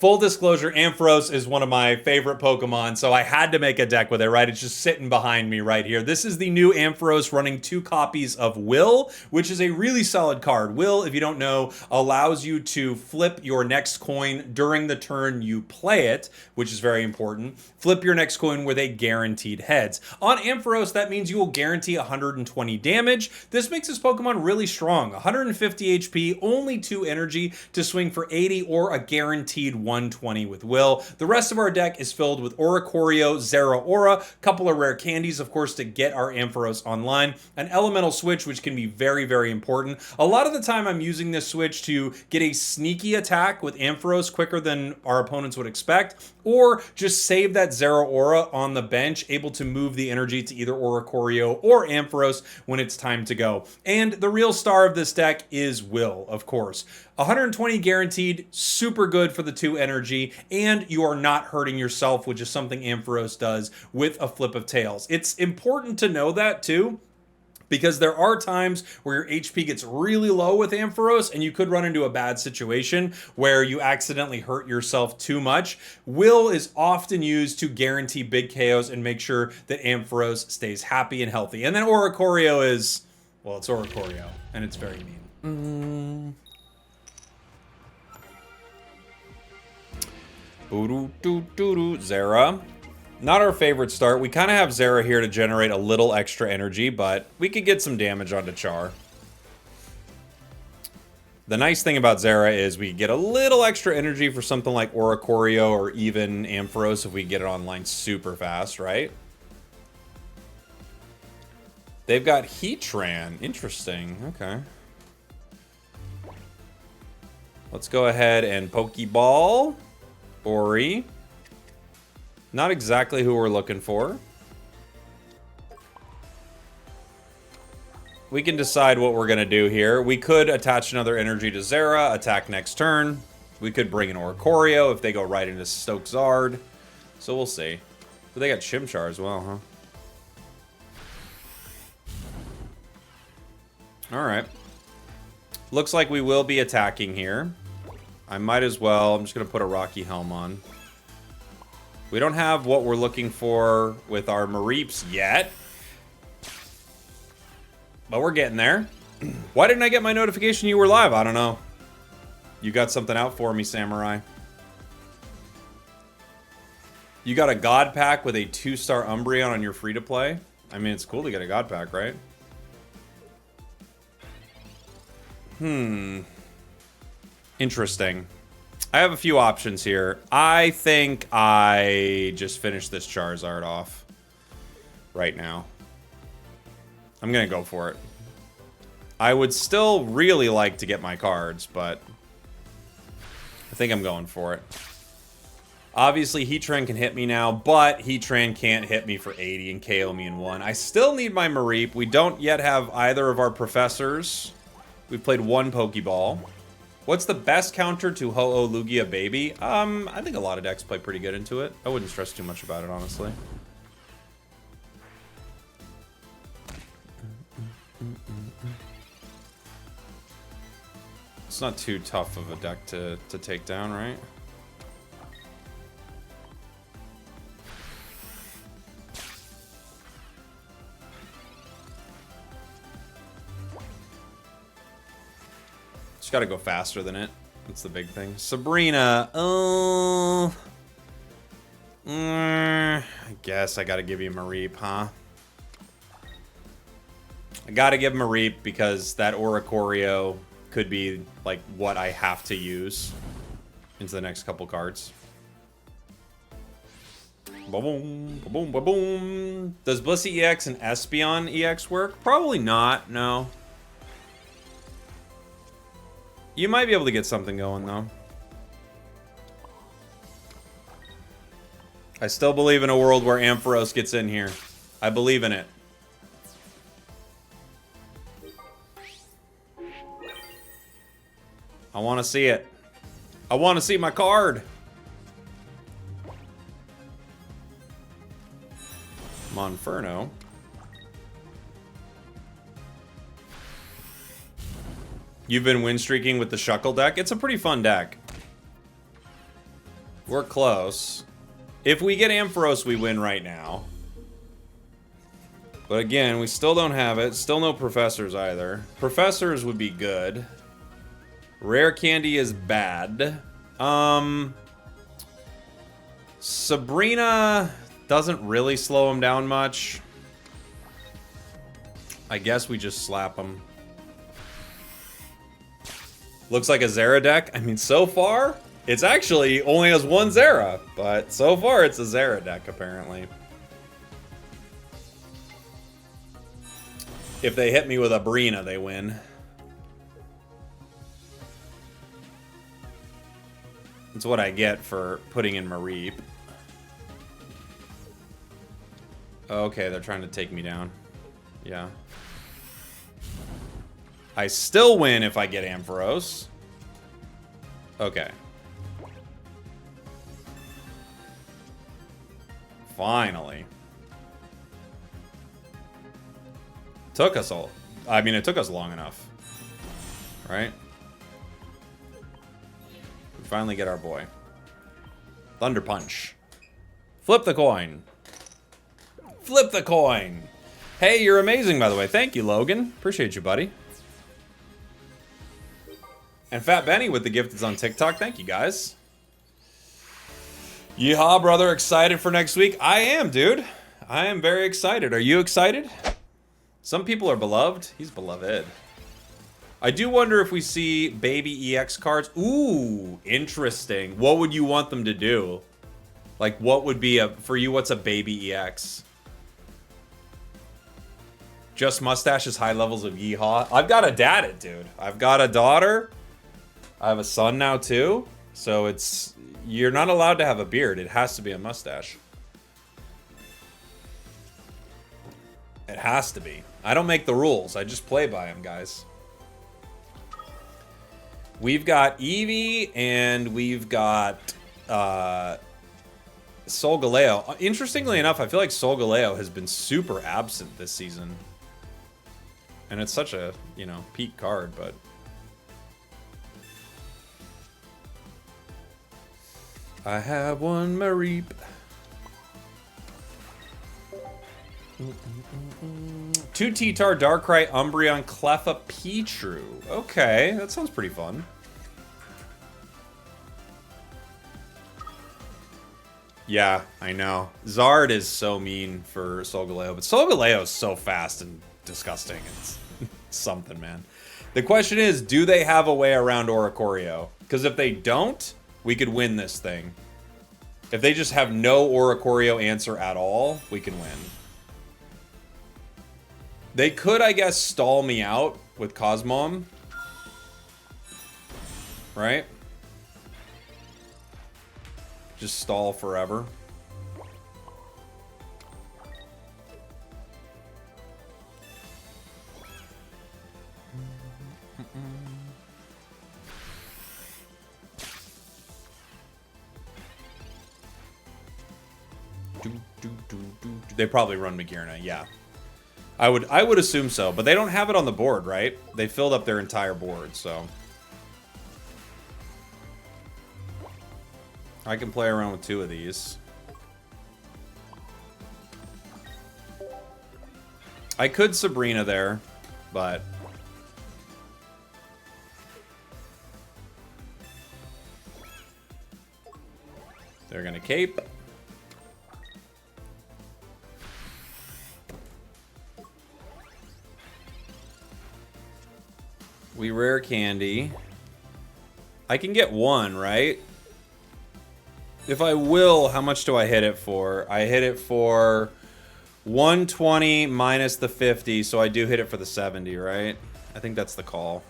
full disclosure, Ampharos is one of my favorite Pokemon, so I had to make a deck with it, right? It's just sitting behind me right here. This is the new Ampharos running 2 copies of Will, which is a really solid card. Will, if you don't know, allows you to flip your next coin during the turn you play it, which is very important. Flip your next coin with a guaranteed heads. On Ampharos, that means you will guarantee 120 damage. This makes this Pokemon really strong. 150 HP, only 2 energy to swing for 80 or a guaranteed 120 with Will. The rest of our deck is filled with Oricorio, Zeraora, couple of rare candies, of course, to get our Ampharos online, an elemental switch, which can be very, very important. A lot of the time I'm using this switch to get a sneaky attack with Ampharos quicker than our opponents would expect, or just save that Zeraora on the bench, able to move the energy to either Oricorio or Ampharos when it's time to go. And the real star of this deck is Will, of course. 120 guaranteed, super good for the 2 energy, and you are not hurting yourself, which is something Ampharos does with a flip of tails. It's important to know that too, because there are times where your HP gets really low with Ampharos and you could run into a bad situation where you accidentally hurt yourself too much. Will is often used to guarantee big KOs and make sure that Ampharos stays happy and healthy. And then Oricorio is, well, it's Oricorio, and it's very mean. Zera. Not our favorite start. We kind of have Zera here to generate a little extra energy, but we could get some damage onto Char. The nice thing about Zera is we get a little extra energy for something like Oricorio or even Ampharos if we get it online super fast, right? They've got Heatran. Interesting. Okay. Let's go ahead and Pokeball Ori. Not exactly who we're looking for. We can decide what we're going to do here. We could attach another energy to Zera, attack next turn. We could bring in Oricorio if they go right into Stokesard. So we'll see. But they got Chimchar as well, huh? Alright. Looks like we will be attacking here. I might as well. I'm just going to put a Rocky Helm on. We don't have what we're looking for with our Mareeps yet. But we're getting there. Why didn't I get my notification you were live? I don't know. You got something out for me, Samurai. You got a God Pack with a 2-star Umbreon on your free-to-play? I mean, it's cool to get a God Pack, right? Interesting. I have a few options here. I think I just finished this Charizard off right now. I'm going to go for it. I would still really like to get my cards, but I think I'm going for it. Obviously, Heatran can hit me now, but Heatran can't hit me for 80 and KO me in 1. I still need my Mareep. We don't yet have either of our professors. We've played 1 Pokeball. What's the best counter to Ho-Oh Lugia Baby? I think a lot of decks play pretty good into it. I wouldn't stress too much about it, honestly. It's not too tough of a deck to take down, right? Just gotta go faster than it. That's the big thing. Sabrina. I guess I gotta give you Mareep, huh? I gotta give Mareep because that Oricorio could be like what I have to use into the next couple cards. Boom, boom, boom, boom. Does Blissey EX and Espeon EX work? Probably not, no. You might be able to get something going, though. I still believe in a world where Ampharos gets in here. I believe in it. I want to see it. I want to see my card. Monferno. You've been win streaking with the Shuckle deck. It's a pretty fun deck. We're close. If we get Ampharos, we win right now. But again, we still don't have it. Still no professors either. Professors would be good. Rare candy is bad. Sabrina doesn't really slow him down much. I guess we just slap him. Looks like a Zera deck. I mean, so far, it's actually only has one Zera. But so far, it's a Zera deck, apparently. If they hit me with a Brina, they win. That's what I get for putting in Mareep. Okay, they're trying to take me down. Yeah. I still win if I get Ampharos. Okay. Finally. Took us all. I mean, it took us long enough. Right? We finally get our boy. Thunder Punch. Flip the coin. Flip the coin. Hey, you're amazing, by the way. Thank you, Logan. Appreciate you, buddy. And Fat Benny with the gift is on TikTok. Thank you, guys. Yeehaw, brother. Excited for next week? I am, dude. I am very excited. Are you excited? Some people are beloved. He's beloved. I do wonder if we see baby EX cards. Ooh, interesting. What would you want them to do? Like, what would be for you, what's a baby EX? Just mustaches, high levels of yeehaw. I've got a dad, dude. I've got a daughter. I have a son now, too. So it's, you're not allowed to have a beard. It has to be a mustache. It has to be. I don't make the rules. I just play by them, guys. We've got Eevee and we've got Solgaleo. Interestingly enough, I feel like Solgaleo has been super absent this season. And it's such a, you know, peak card, but... I have one Mareep. Two T-Tar, Darkrai, Umbreon, Cleffa, Pichu. Okay, that sounds pretty fun. Yeah, I know. Zard is so mean for Solgaleo, but Solgaleo is so fast and disgusting. It's something, man. The question is, do they have a way around Oricorio? Because if they don't, we could win this thing. If they just have no Oricorio answer at all, we can win. They could, I guess, stall me out with Cosmom. Right? Just stall forever. They probably run Magearna, yeah. I would assume so, but they don't have it on the board, right? They filled up their entire board, so I can play around with two of these. I could Sabrina there, but they're gonna cape. We rare candy. I can get one, right? If I will, how much do I hit it for? I hit it for 120 minus the 50, so I do hit it for the 70, right? I think that's the call.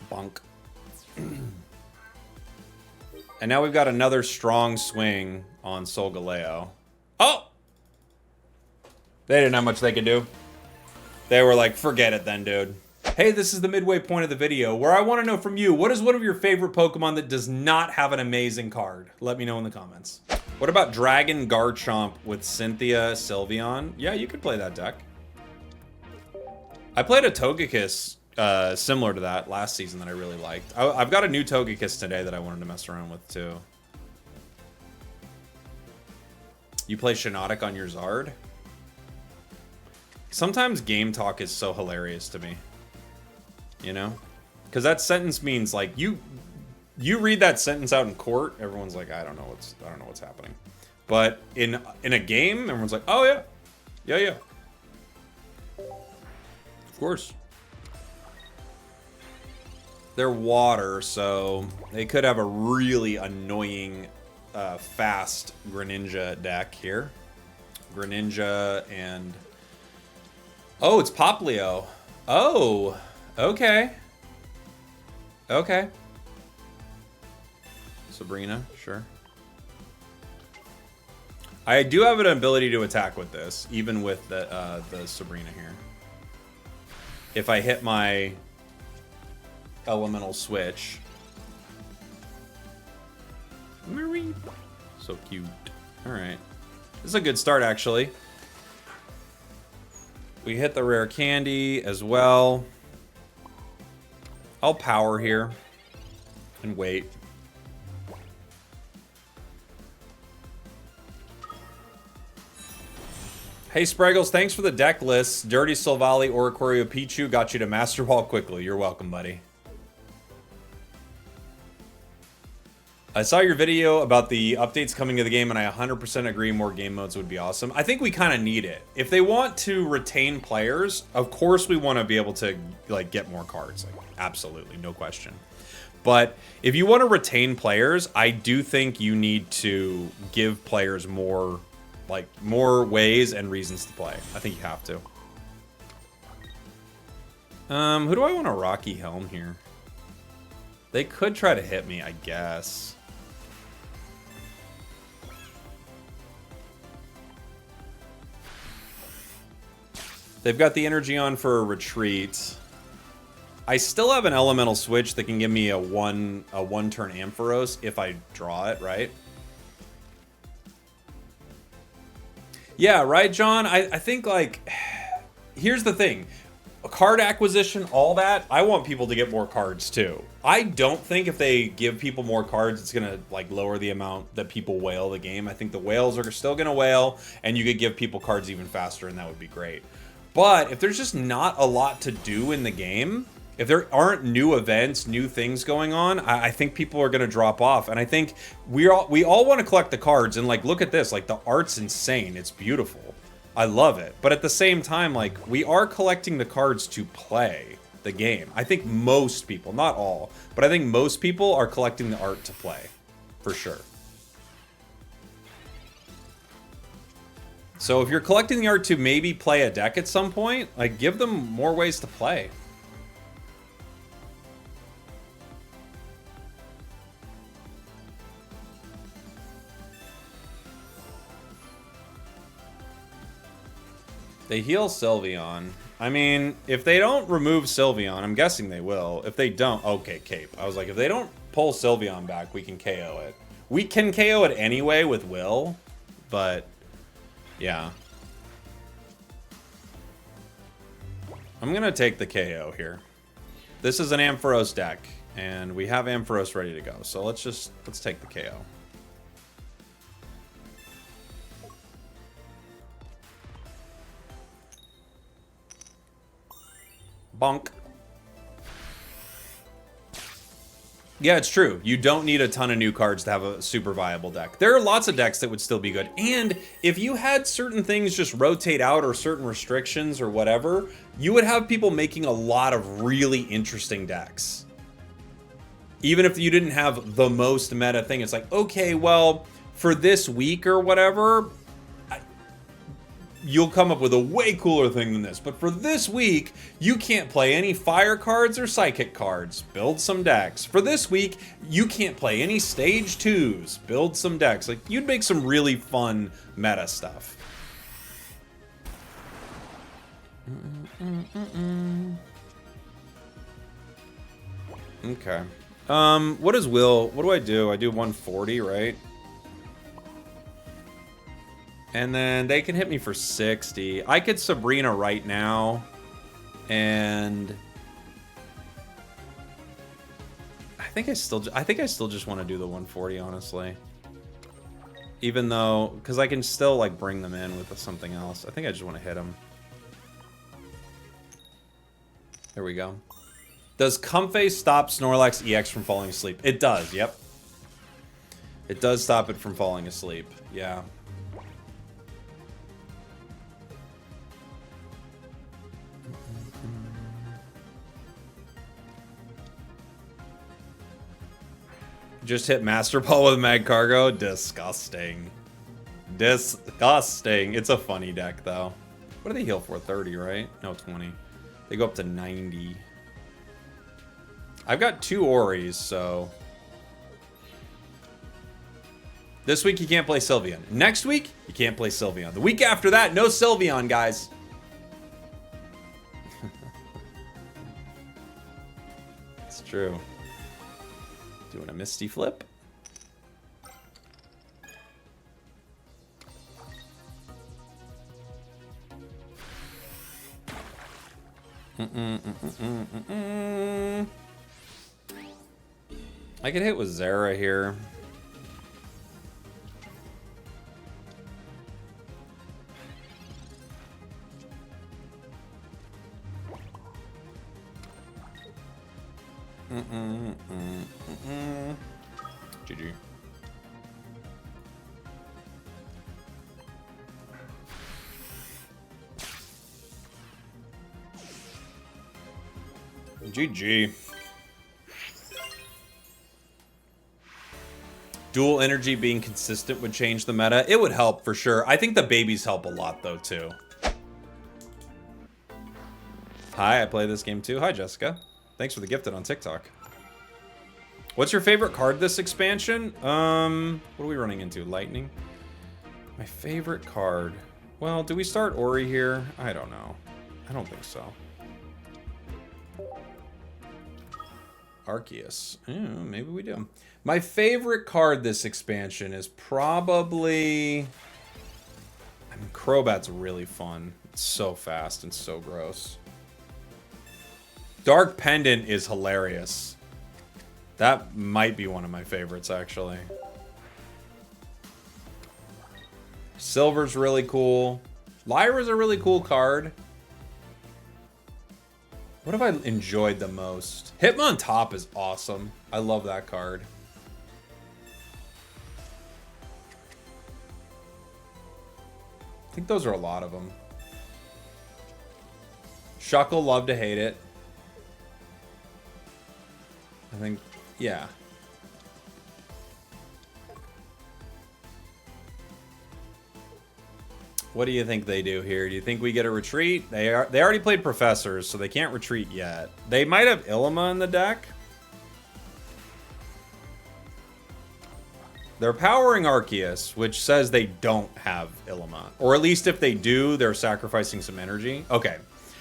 Bunk. And now we've got another strong swing on Solgaleo. Oh! They didn't have much they could do. They were like, forget it then, dude. Hey, this is the midway point of the video where I want to know from you, what is one of your favorite Pokemon that does not have an amazing card? Let me know in the comments. What about Dragon Garchomp with Cynthia Sylveon? Yeah, you could play that deck. I played a Togekiss similar to that last season that I really liked. I've got a new Togekiss today that I wanted to mess around with too. You play Shiinotic on your Zard? Sometimes game talk is so hilarious to me. You know? Because that sentence means like you read that sentence out in court, everyone's like, I don't know what's happening. But in a game, everyone's like, oh yeah. Yeah. Of course. They're water, so they could have a really annoying fast Greninja deck here. Greninja and... Oh, it's Poplio. Oh, okay. Okay. Sabrina, sure. I do have an ability to attack with this, even with the Sabrina here. If I hit my elemental switch. Marie. So cute. Alright. This is a good start, actually. We hit the rare candy as well. I'll power here and wait. Hey Spragels, thanks for the deck list. Dirty Silvally, Oricorio Pichu got you to Master Ball quickly. You're welcome, buddy. I saw your video about the updates coming to the game, and I 100% agree more game modes would be awesome. I think we kind of need it. If they want to retain players, of course we want to be able to like get more cards. Like, absolutely, no question. But if you want to retain players, I do think you need to give players more ways and reasons to play. I think you have to. Who do I want to Rocky Helm here? They could try to hit me, I guess. They've got the energy on for a retreat. I still have an elemental switch that can give me a one turn Ampharos if I draw it, right? Yeah, right, John? I think, like, here's the thing. Card acquisition, all that, I want people to get more cards, too. I don't think if they give people more cards, it's going to, like, lower the amount that people whale the game. I think the whales are still going to whale, and you could give people cards even faster, and that would be great. But if there's just not a lot to do in the game, if there aren't new events, new things going on, I think people are going to drop off. And I think we all want to collect the cards. And like, look at this, like the art's insane. It's beautiful. I love it. But at the same time, like we are collecting the cards to play the game. I think most people, not all, but I think most people are collecting the art to play for sure. So if you're collecting the art to maybe play a deck at some point, like give them more ways to play. They heal Sylveon. I mean, if they don't remove Sylveon, I'm guessing they will. If they don't, okay, Cape. I was like, if they don't pull Sylveon back, we can KO it. We can KO it anyway with Will, but yeah. I'm going to take the KO here. This is an Ampharos deck, and we have Ampharos ready to go. So let's take the KO. Bonk. Yeah, it's true. You don't need a ton of new cards to have a super viable deck. There are lots of decks that would still be good. And if you had certain things just rotate out or certain restrictions or whatever, you would have people making a lot of really interesting decks. Even if you didn't have the most meta thing, it's like, okay, well, for this week or whatever, you'll come up with a way cooler thing than this. But for this week, you can't play any fire cards or psychic cards. Build some decks. For this week, you can't play any stage 2s. Build some decks. Like, you'd make some really fun meta stuff. Okay. What is Will? What do? I do 140, right? And then they can hit me for 60. I could Sabrina right now. And I think I still just want to do the 140, honestly. Even though, because I can still like bring them in with something else. I think I just want to hit them. There we go. Does Comfey stop Snorlax EX from falling asleep? It does, yep. It does stop it from falling asleep, yeah. Just hit Master Ball with Mag Cargo? Disgusting. Disgusting. It's a funny deck, though. What do they heal for? 30, right? No, 20. They go up to 90. I've got 2 Oris, so... This week, you can't play Sylveon. Next week, you can't play Sylveon. The week after that, no Sylveon, guys. It's true. Doing a Misty Flip. I could hit with Zera here. GG. GG. Dual energy being consistent would change the meta. It would help for sure. I think the babies help a lot though too. Hi, I play this game too. Hi, Jessica. Thanks for the gifted on TikTok. What's your favorite card this expansion? What are we running into? Lightning? My favorite card. Well, do we start Ori here? I don't know. I don't think so. Arceus. Maybe we do. My favorite card this expansion is probably... I mean, Crobat's really fun. It's so fast and so gross. Dark Pendant is hilarious. That might be one of my favorites, actually. Silver's really cool. Lyra's a really cool card. What have I enjoyed the most? Hitmontop is awesome. I love that card. I think those are a lot of them. Shuckle, love to hate it. I think, yeah. What do you think they do here? Do you think we get a retreat? They already played Professors, so they can't retreat yet. They might have Ilima in the deck. They're powering Arceus, which says they don't have Ilima. Or at least if they do, they're sacrificing some energy. Okay,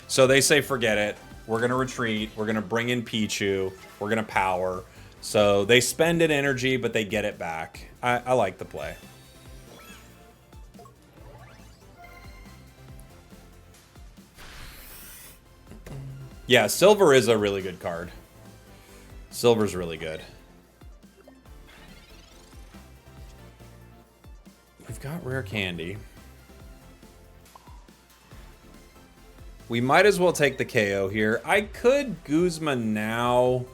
so they say forget it. We're going to retreat. We're going to bring in Pichu. We're going to power. So they spend an energy, but they get it back. I like the play. Yeah, Silver is a really good card. Silver's really good. We've got Rare Candy. We might as well take the KO here. I could Guzma now.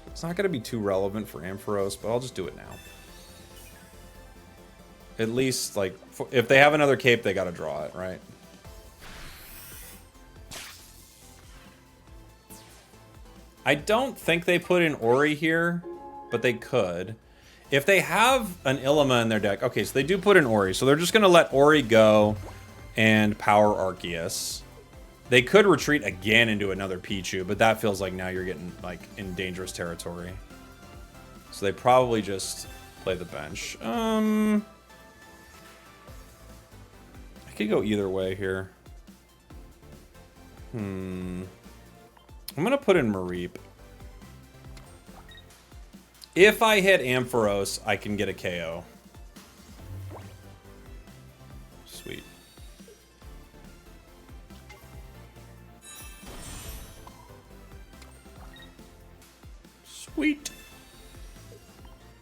It's not going to be too relevant for Ampharos, but I'll just do it now. At least, like, if they have another cape, they got to draw it, right? I don't think they put in Ori here, but they could. If they have an Ilima in their deck... Okay, so they do put in Ori, so they're just going to let Ori go and power Arceus. They could retreat again into another Pichu, but that feels like now you're getting, like, in dangerous territory. So they probably just play the bench. I could go either way here. I'm going to put in Mareep. If I hit Ampharos, I can get a KO. Sweet. Sweet.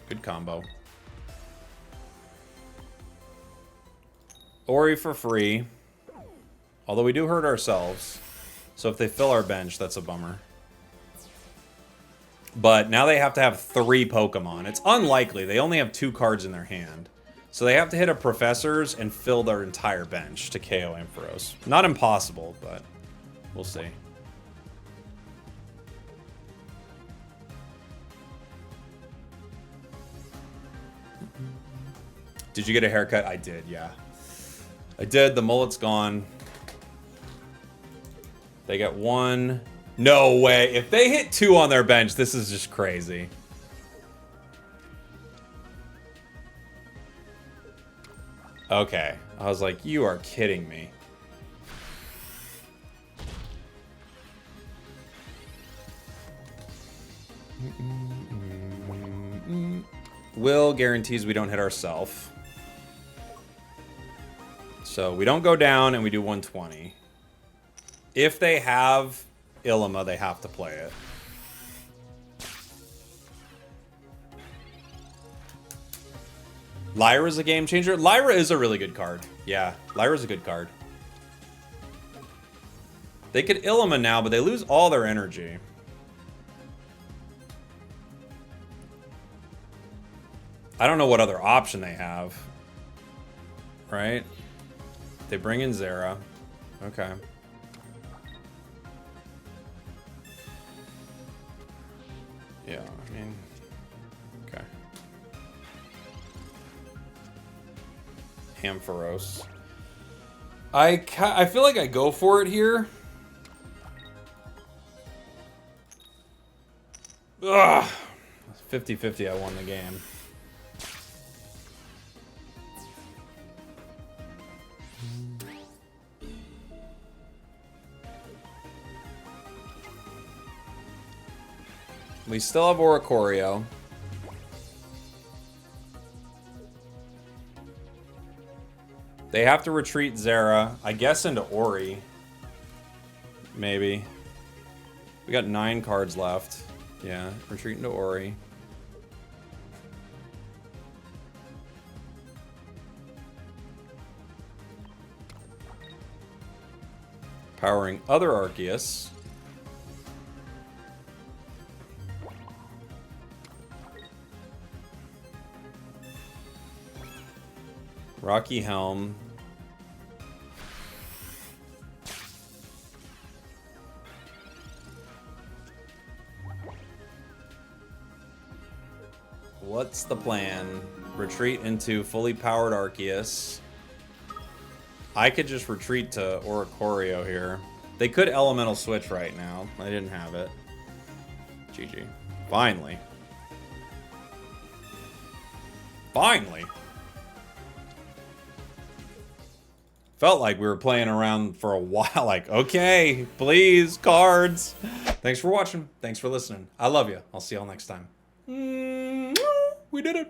Good combo. Ori for free. Although we do hurt ourselves. So if they fill our bench, that's a bummer. But now they have to have 3 Pokemon. It's unlikely. They only have 2 cards in their hand. So they have to hit a Professor's and fill their entire bench to KO Ampharos. Not impossible, but we'll see. Did you get a haircut? I did, yeah. I did. The mullet's gone. They get 1. No way. If they hit 2 on their bench, this is just crazy. Okay. I was like, you are kidding me. Will guarantees we don't hit ourselves. So we don't go down and we do 120. If they have Ilima, they have to play it. Lyra's a game changer. Lyra is a really good card. Yeah, Lyra's a good card. They could Ilima now, but they lose all their energy. I don't know what other option they have. Right? They bring in Zera. Okay. Yeah, I mean, okay. Ampharos. I feel like I go for it here. Ugh. 50-50, I won the game. We still have Oricorio. They have to retreat Zera, I guess, into Ori. Maybe. We got 9 cards left. Yeah, retreat into Ori. Powering other Arceus. Rocky Helm. What's the plan? Retreat into fully powered Arceus. I could just retreat to Oricorio here. They could Elemental Switch right now. I didn't have it. GG. Finally. Finally. Felt like we were playing around for a while. Like, okay, please, cards. Thanks for watching. Thanks for listening. I love you. I'll see y'all next time. We did it.